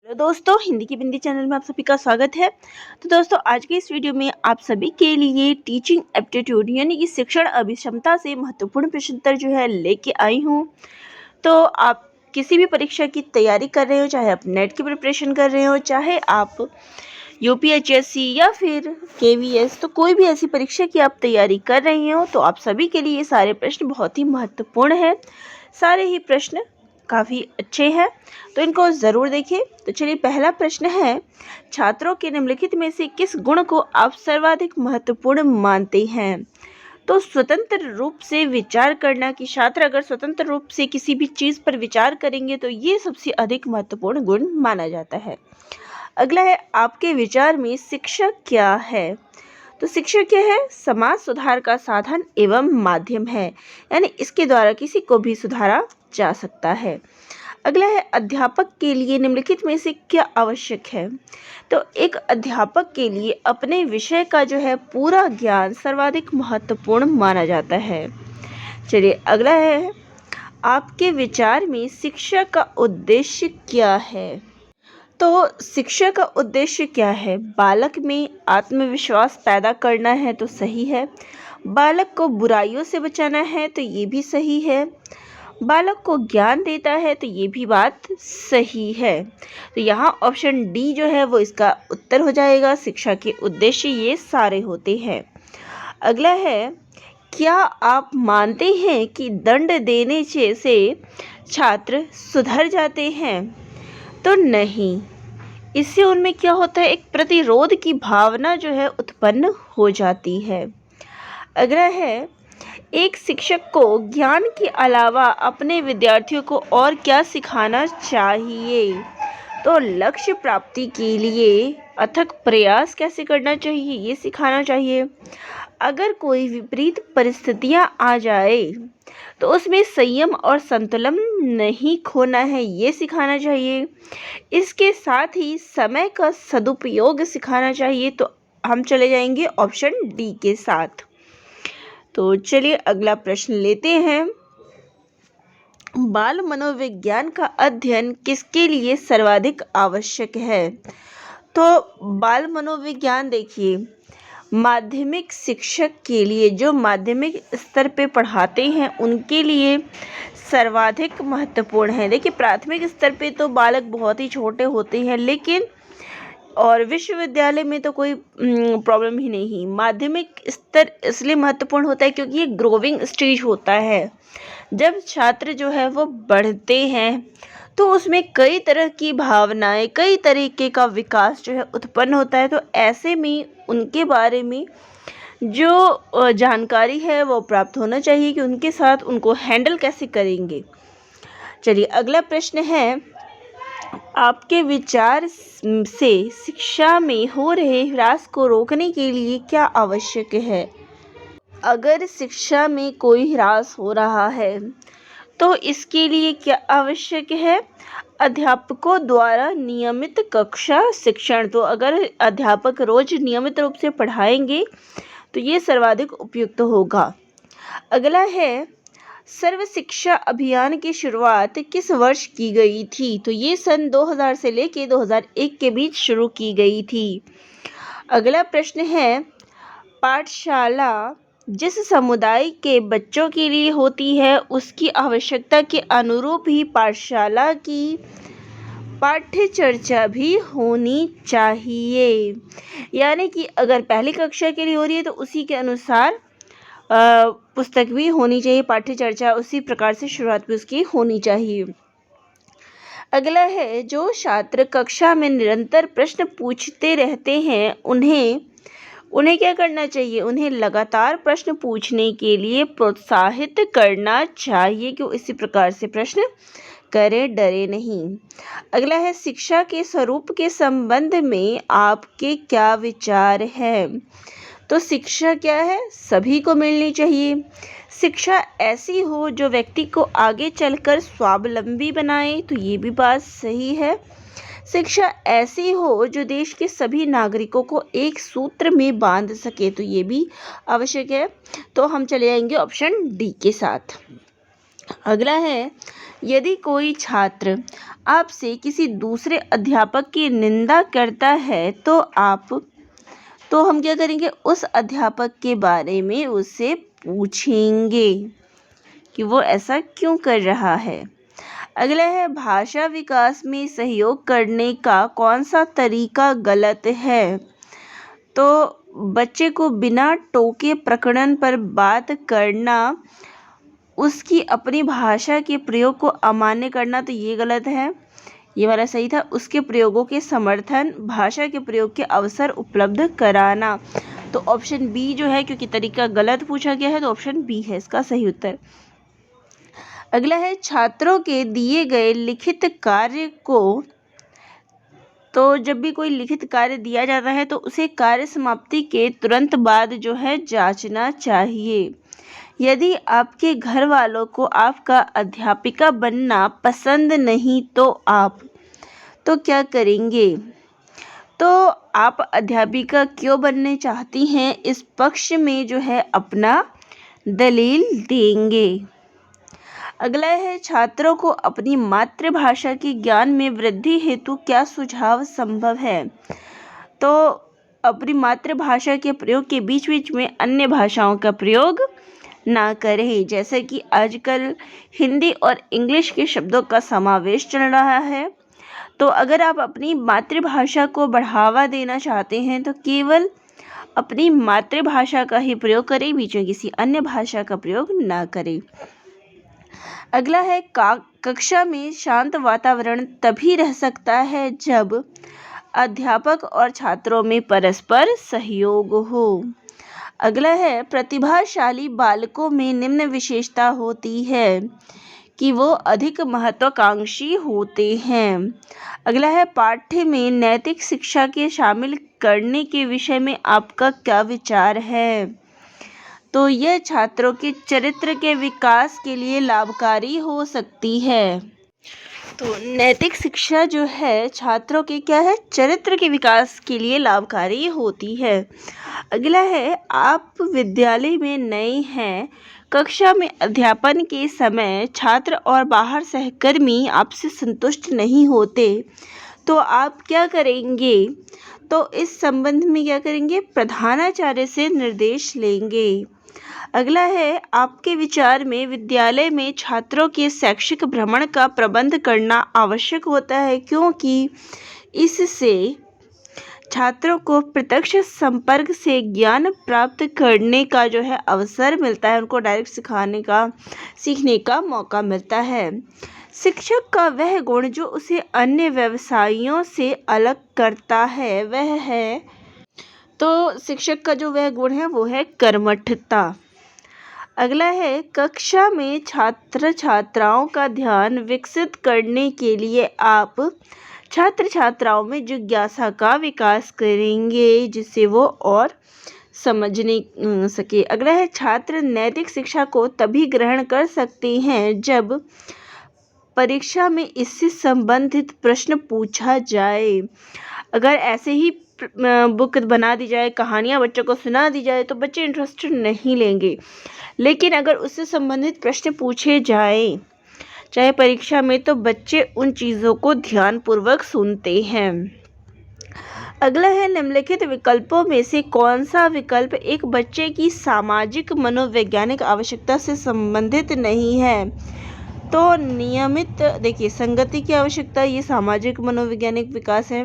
Hello दोस्तों, हिंदी की बिंदी channel में आप सभी का स्वागत है। तो दोस्तों, आज के इस वीडियो में आप सभी के लिए टीचिंग एप्टीट्यूड यानी कि शिक्षण अभिक्षमता से महत्वपूर्ण प्रश्न उत्तर जो है लेके आई हूँ। तो आप किसी भी परीक्षा की तैयारी कर रहे हो, चाहे आप नेट की प्रिपरेशन कर रहे हो, चाहे आप यूपीएचएससी या फिर केवीएस, तो कोई भी ऐसी परीक्षा की आप तैयारी कर रहे हो तो आप सभी के लिए ये सारे प्रश्न बहुत ही महत्वपूर्ण हैं। सारे ही प्रश्न काफ़ी अच्छे हैं, तो इनको ज़रूर देखिए। तो चलिए, पहला प्रश्न है, छात्रों के निम्नलिखित में से किस गुण को आप सर्वाधिक महत्वपूर्ण मानते हैं? तो स्वतंत्र रूप से विचार करना, कि छात्र अगर स्वतंत्र रूप से किसी भी चीज़ पर विचार करेंगे तो ये सबसे अधिक महत्वपूर्ण गुण माना जाता है। अगला है, आपके विचार में शिक्षा क्या है? तो शिक्षा क्या है? समाज सुधार का साधन एवं माध्यम है, यानी इसके द्वारा किसी को भी सुधारा जा सकता है। अगला है, अध्यापक के लिए निम्नलिखित में से क्या आवश्यक है? तो एक अध्यापक के लिए अपने विषय का जो है पूरा ज्ञान सर्वाधिक महत्वपूर्ण माना जाता है। चलिए, अगला है, आपके विचार में शिक्षा का उद्देश्य क्या है? तो शिक्षा का उद्देश्य क्या है? बालक में आत्मविश्वास पैदा करना है तो सही है। बालक को बुराइयों से बचाना है तो ये भी सही है। बालक को ज्ञान देता है तो ये भी बात सही है। तो यहाँ ऑप्शन डी जो है वो इसका उत्तर हो जाएगा। शिक्षा के उद्देश्य ये सारे होते हैं। अगला है, क्या आप मानते हैं कि दंड देने से छात्र सुधर जाते हैं? तो नहीं, इससे उनमें क्या होता है, एक प्रतिरोध की भावना जो है उत्पन्न हो जाती है। अगला है, एक शिक्षक को ज्ञान के अलावा अपने विद्यार्थियों को और क्या सिखाना चाहिए? तो लक्ष्य प्राप्ति के लिए अथक प्रयास कैसे करना चाहिए, ये सिखाना चाहिए। अगर कोई विपरीत परिस्थितियां आ जाए तो उसमें संयम और संतुलन नहीं खोना है, ये सिखाना चाहिए। इसके साथ ही समय का सदुपयोग सिखाना चाहिए। तो हम चले जाएंगे ऑप्शन डी के साथ। तो चलिए, अगला प्रश्न लेते हैं, बाल मनोविज्ञान का अध्ययन किसके लिए सर्वाधिक आवश्यक है? तो बाल मनोविज्ञान देखिए, माध्यमिक शिक्षक के लिए, जो माध्यमिक स्तर पे पढ़ाते हैं उनके लिए सर्वाधिक महत्वपूर्ण है। देखिए, प्राथमिक स्तर पे तो बालक बहुत ही छोटे होते हैं, लेकिन और विश्वविद्यालय में तो कोई प्रॉब्लम ही नहीं। माध्यमिक स्तर इसलिए महत्वपूर्ण होता है क्योंकि ये ग्रोविंग स्टेज होता है। जब छात्र जो है वो बढ़ते हैं तो उसमें कई तरह की भावनाएं, कई तरीके का विकास जो है उत्पन्न होता है। तो ऐसे में उनके बारे में जो जानकारी है वो प्राप्त होना चाहिए कि उनके साथ उनको हैंडल कैसे करेंगे। चलिए, अगला प्रश्न है, आपके विचार से शिक्षा में हो रहे ह्रास को रोकने के लिए क्या आवश्यक है? अगर शिक्षा में कोई ह्रास हो रहा है तो इसके लिए क्या आवश्यक है? अध्यापकों द्वारा नियमित कक्षा शिक्षण। तो अगर अध्यापक रोज नियमित रूप से पढ़ाएंगे तो ये सर्वाधिक उपयुक्त होगा। अगला है, सर्व शिक्षा अभियान की शुरुआत किस वर्ष की गई थी? तो ये सन 2000 से लेके 2001 के बीच शुरू की गई थी। अगला प्रश्न है, पाठशाला जिस समुदाय के बच्चों के लिए होती है उसकी आवश्यकता के अनुरूप ही पाठशाला की पाठ्य चर्चा भी होनी चाहिए। यानी कि अगर पहली कक्षा के लिए हो रही है तो उसी के अनुसार पुस्तक भी होनी चाहिए, पाठ्य चर्चा उसी प्रकार से शुरुआत भी उसकी होनी चाहिए। अगला है, जो छात्र कक्षा में निरंतर प्रश्न पूछते रहते हैं उन्हें क्या करना चाहिए? उन्हें लगातार प्रश्न पूछने के लिए प्रोत्साहित करना चाहिए कि वो इसी प्रकार से प्रश्न करें, डरे नहीं। अगला है, शिक्षा के स्वरूप के संबंध में आपके क्या विचार हैं? तो शिक्षा क्या है? सभी को मिलनी चाहिए। शिक्षा ऐसी हो जो व्यक्ति को आगे चलकर स्वावलंबी बनाए, तो ये भी बात सही है। शिक्षा ऐसी हो जो देश के सभी नागरिकों को एक सूत्र में बांध सके, तो ये भी आवश्यक है। तो हम चले आएंगे ऑप्शन डी के साथ। अगला है, यदि कोई छात्र आपसे किसी दूसरे अध्यापक की निंदा करता है तो हम क्या करेंगे, उस अध्यापक के बारे में उससे पूछेंगे कि वो ऐसा क्यों कर रहा है। अगला है, भाषा विकास में सहयोग करने का कौन सा तरीका गलत है। तो बच्चे को बिना टोके प्रकरण पर बात करना, उसकी अपनी भाषा के प्रयोग को अमान्य करना, तो ये गलत है। ये वाला सही था। उसके प्रयोगों के समर्थन, भाषा के प्रयोग के अवसर उपलब्ध कराना, तो ऑप्शन बी जो है, क्योंकि तरीका गलत पूछा गया है तो ऑप्शन बी है इसका सही उत्तर। अगला है, छात्रों के दिए गए लिखित कार्य को, तो जब भी कोई लिखित कार्य दिया जाता है तो उसे कार्य समाप्ति के तुरंत बाद जो है जांचना चाहिए। यदि आपके घर वालों को आपका अध्यापिका बनना पसंद नहीं तो क्या करेंगे। तो आप अध्यापिका क्यों बनने चाहती हैं, इस पक्ष में जो है अपना दलील देंगे। अगला है, छात्रों को अपनी मातृभाषा के ज्ञान में वृद्धि हेतु क्या सुझाव संभव है। तो अपनी मातृभाषा के प्रयोग के बीच बीच में अन्य भाषाओं का प्रयोग ना करें, जैसे कि आजकल हिंदी और इंग्लिश के शब्दों का समावेश चल रहा है। तो अगर आप अपनी मातृभाषा को बढ़ावा देना चाहते हैं तो केवल अपनी मातृभाषा का ही प्रयोग करें, बीच में किसी अन्य भाषा का प्रयोग ना करें। अगला है, कक्षा में शांत वातावरण तभी रह सकता है जब अध्यापक और छात्रों में परस्पर सहयोग हो। अगला है, प्रतिभाशाली बालकों में निम्न विशेषता होती है कि वो अधिक महत्वाकांक्षी होते हैं। अगला है, पाठ्य में नैतिक शिक्षा के शामिल करने के विषय में आपका क्या विचार है। तो यह छात्रों के चरित्र के विकास के लिए लाभकारी हो सकती है। तो नैतिक शिक्षा जो है छात्रों के क्या है, चरित्र के विकास के लिए लाभकारी होती है। अगला है, आप विद्यालय में नए हैं, कक्षा में अध्यापन के समय छात्र और बाहर सहकर्मी आपसे संतुष्ट नहीं होते तो आप क्या करेंगे। तो इस संबंध में क्या करेंगे, प्रधानाचार्य से निर्देश लेंगे। अगला है, आपके विचार में विद्यालय में छात्रों के शैक्षिक भ्रमण का प्रबंध करना आवश्यक होता है, क्योंकि इससे छात्रों को प्रत्यक्ष संपर्क से ज्ञान प्राप्त करने का जो है अवसर मिलता है, उनको डायरेक्ट सीखने का मौका मिलता है। शिक्षक का वह गुण जो उसे अन्य व्यवसायियों से अलग करता है वह है, तो शिक्षक का जो वह गुण है वो है कर्मठता। अगला है, कक्षा में छात्र छात्राओं का ध्यान विकसित करने के लिए आप छात्र छात्राओं में जिज्ञासा का विकास करेंगे जिससे वो और समझने सके। अगला है, छात्र नैतिक शिक्षा को तभी ग्रहण कर सकते हैं जब परीक्षा में इससे संबंधित प्रश्न पूछा जाए। अगर ऐसे ही बुक बना दी जाए, कहानियाँ बच्चों को सुना दी जाए तो बच्चे इंटरेस्टेड नहीं लेंगे, लेकिन अगर उससे संबंधित प्रश्न पूछे जाएं चाहे परीक्षा में, तो बच्चे उन चीज़ों को ध्यानपूर्वक सुनते हैं। अगला है, निम्नलिखित विकल्पों में से कौन सा विकल्प एक बच्चे की सामाजिक मनोवैज्ञानिक आवश्यकता से संबंधित नहीं है। तो नियमित देखिए, संगति की आवश्यकता ये सामाजिक मनोवैज्ञानिक विकास है।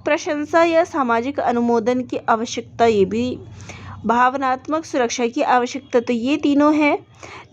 प्रशंसा या सामाजिक अनुमोदन की आवश्यकता ये भी। भावनात्मक सुरक्षा की आवश्यकता तो ये तीनों है,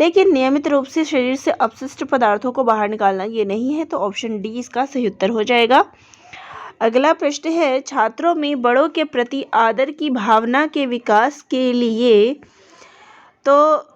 लेकिन नियमित रूप से शरीर से अपशिष्ट पदार्थों को बाहर निकालना ये नहीं है, तो ऑप्शन डी इसका सही उत्तर हो जाएगा। अगला प्रश्न है, छात्रों में बड़ों के प्रति आदर की भावना के विकास के लिए तो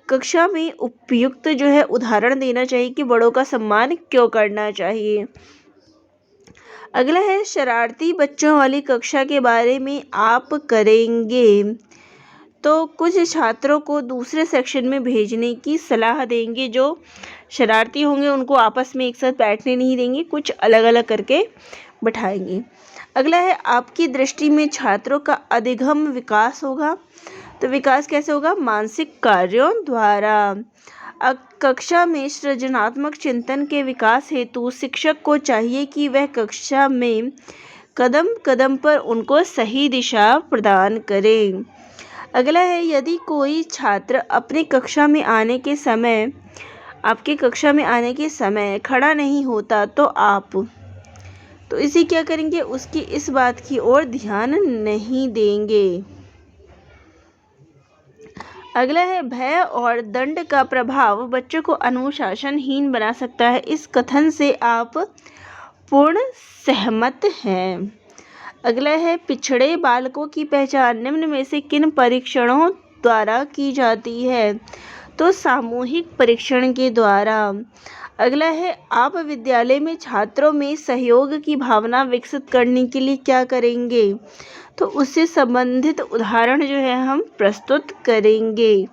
कक्षा में उपयुक्त जो है उदाहरण देना चाहिए कि बड़ों का सम्मान क्यों करना चाहिए। अगला है, शरारती बच्चों वाली कक्षा के बारे में आप करेंगे। तो कुछ छात्रों को दूसरे सेक्शन में भेजने की सलाह देंगे, जो शरारती होंगे उनको आपस में एक साथ बैठने नहीं देंगे, कुछ अलग अलग करके बैठाएंगे। अगला है, आपकी दृष्टि में छात्रों का अधिगम विकास होगा। तो विकास कैसे होगा, मानसिक कार्यों द्वारा। कक्षा में सृजनात्मक चिंतन के विकास हेतु शिक्षक को चाहिए कि वह कक्षा में कदम कदम पर उनको सही दिशा प्रदान करे। अगला है, यदि कोई छात्र आपकी कक्षा में आने के समय खड़ा नहीं होता तो आप इसे क्या करेंगे, उसकी इस बात की ओर ध्यान नहीं देंगे। अगला है, भय और दंड का प्रभाव बच्चों को अनुशासनहीन बना सकता है। इस कथन से आप पूर्ण सहमत हैं। अगला है, पिछड़े बालकों की पहचान निम्न में से किन परीक्षणों द्वारा की जाती है? तो सामूहिक परीक्षण के द्वारा। अगला है, आप विद्यालय में छात्रों में सहयोग की भावना विकसित करने के लिए क्या करेंगे? तो उससे संबंधित उदाहरण जो है हम प्रस्तुत करेंगे।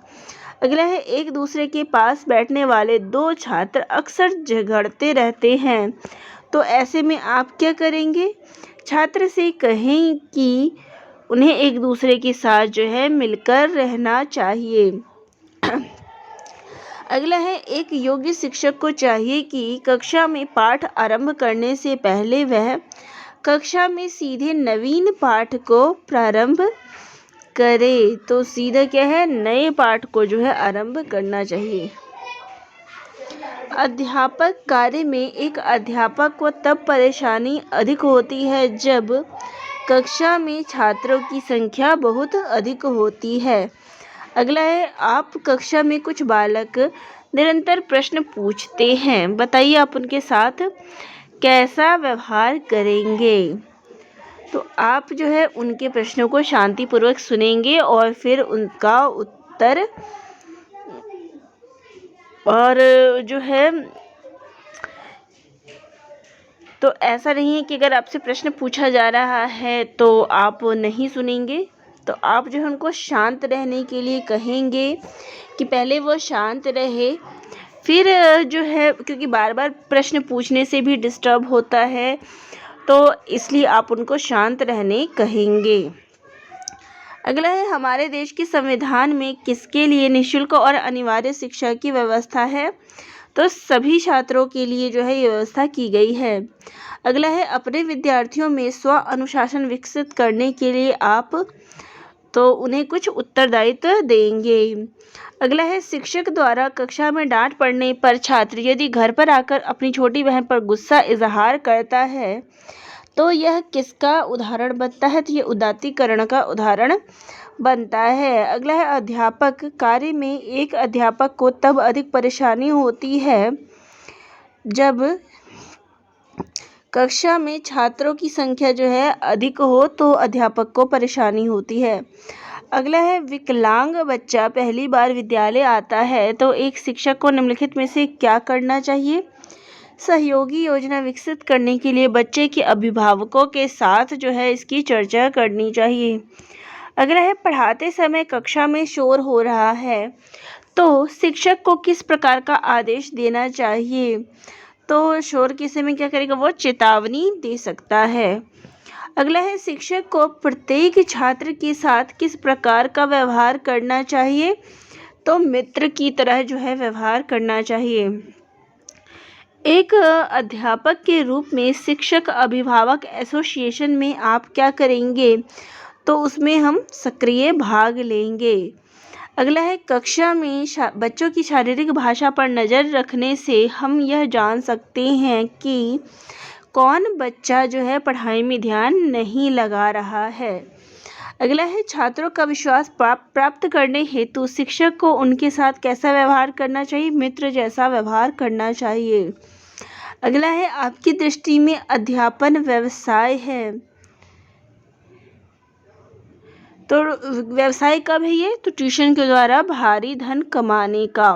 अगला है, एक दूसरे के पास बैठने वाले दो छात्र अक्सर झगड़ते रहते हैं, तो ऐसे में आप क्या करेंगे? छात्र से कहें कि उन्हें एक दूसरे के साथ जो है मिलकर रहना चाहिए। अगला है, एक योग्य शिक्षक को चाहिए कि कक्षा में पाठ आरंभ करने से पहले वह कक्षा में सीधे नवीन पाठ को प्रारंभ करे। तो सीधा क्या है, नए पाठ को जो है आरंभ करना चाहिए। अध्यापक कार्य में एक अध्यापक को तब परेशानी अधिक होती है जब कक्षा में छात्रों की संख्या बहुत अधिक होती है। अगला है, आप कक्षा में कुछ बालक निरंतर प्रश्न पूछते हैं, बताइए आप उनके साथ कैसा व्यवहार करेंगे? तो आप जो है उनके प्रश्नों को शांतिपूर्वक सुनेंगे और फिर उनका उत्तर और जो है तो ऐसा नहीं है कि अगर आपसे प्रश्न पूछा जा रहा है तो आप नहीं सुनेंगे, तो आप जो है उनको शांत रहने के लिए कहेंगे कि पहले वो शांत रहे, फिर जो है क्योंकि बार बार प्रश्न पूछने से भी डिस्टर्ब होता है, तो इसलिए आप उनको शांत रहने कहेंगे। अगला है, हमारे देश के संविधान में किसके लिए निःशुल्क और अनिवार्य शिक्षा की व्यवस्था है? तो सभी छात्रों के लिए जो है ये व्यवस्था की गई है। अगला है, अपने विद्यार्थियों में स्व अनुशासन विकसित करने के लिए आप उन्हें कुछ उत्तरदायित्व देंगे। अगला है, शिक्षक द्वारा कक्षा में डांट पड़ने पर छात्र यदि घर पर आकर अपनी छोटी बहन पर गुस्सा इजहार करता है तो यह किसका उदाहरण बनता है? तो ये उदात्तीकरण का उदाहरण बनता है। अगला है, अध्यापक कार्य में एक अध्यापक को तब अधिक परेशानी होती है जब कक्षा में छात्रों की संख्या जो है अधिक हो, तो अध्यापक को परेशानी होती है। अगला है, विकलांग बच्चा पहली बार विद्यालय आता है तो एक शिक्षक को निम्नलिखित में से क्या करना चाहिए? सहयोगी योजना विकसित करने के लिए बच्चे के अभिभावकों के साथ जो है इसकी चर्चा करनी चाहिए। अगला है, पढ़ाते समय कक्षा में शोर हो रहा है तो शिक्षक को किस प्रकार का आदेश देना चाहिए? तो शोर के समय क्या करेगा? वो चेतावनी दे सकता है। अगला है, शिक्षक को प्रत्येक छात्र के साथ किस प्रकार का व्यवहार करना चाहिए? तो मित्र की तरह जो है व्यवहार करना चाहिए। एक अध्यापक के रूप में शिक्षक अभिभावक एसोसिएशन में आप क्या करेंगे? तो उसमें हम सक्रिय भाग लेंगे। अगला है, कक्षा में बच्चों की शारीरिक भाषा पर नज़र रखने से हम यह जान सकते हैं कि कौन बच्चा जो है पढ़ाई में ध्यान नहीं लगा रहा है। अगला है, छात्रों का विश्वास प्राप्त करने हेतु शिक्षक को उनके साथ कैसा व्यवहार करना चाहिए? मित्र जैसा व्यवहार करना चाहिए। अगला है, आपकी दृष्टि में अध्यापन व्यवसाय है तो व्यवसाय कब है ये? तो ट्यूशन के द्वारा भारी धन कमाने का।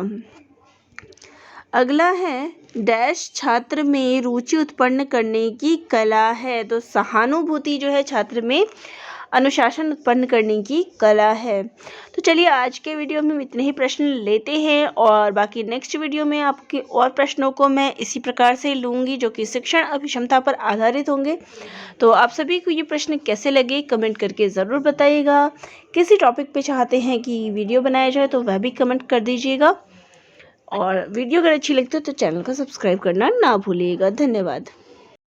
अगला है, डैश छात्र में रुचि उत्पन्न करने की कला है, तो सहानुभूति जो है छात्र में अनुशासन उत्पन्न करने की कला है। तो चलिए आज के वीडियो में इतने ही प्रश्न लेते हैं और बाकी नेक्स्ट वीडियो में आपके और प्रश्नों को मैं इसी प्रकार से लूँगी जो कि शिक्षण अभिक्षमता पर आधारित होंगे। तो आप सभी को ये प्रश्न कैसे लगे कमेंट करके ज़रूर बताइएगा। किसी टॉपिक पे चाहते हैं कि वीडियो बनाया जाए तो वह भी कमेंट कर दीजिएगा। और वीडियो अगर अच्छी लगती है तो चैनल को सब्सक्राइब करना ना भूलिएगा। धन्यवाद।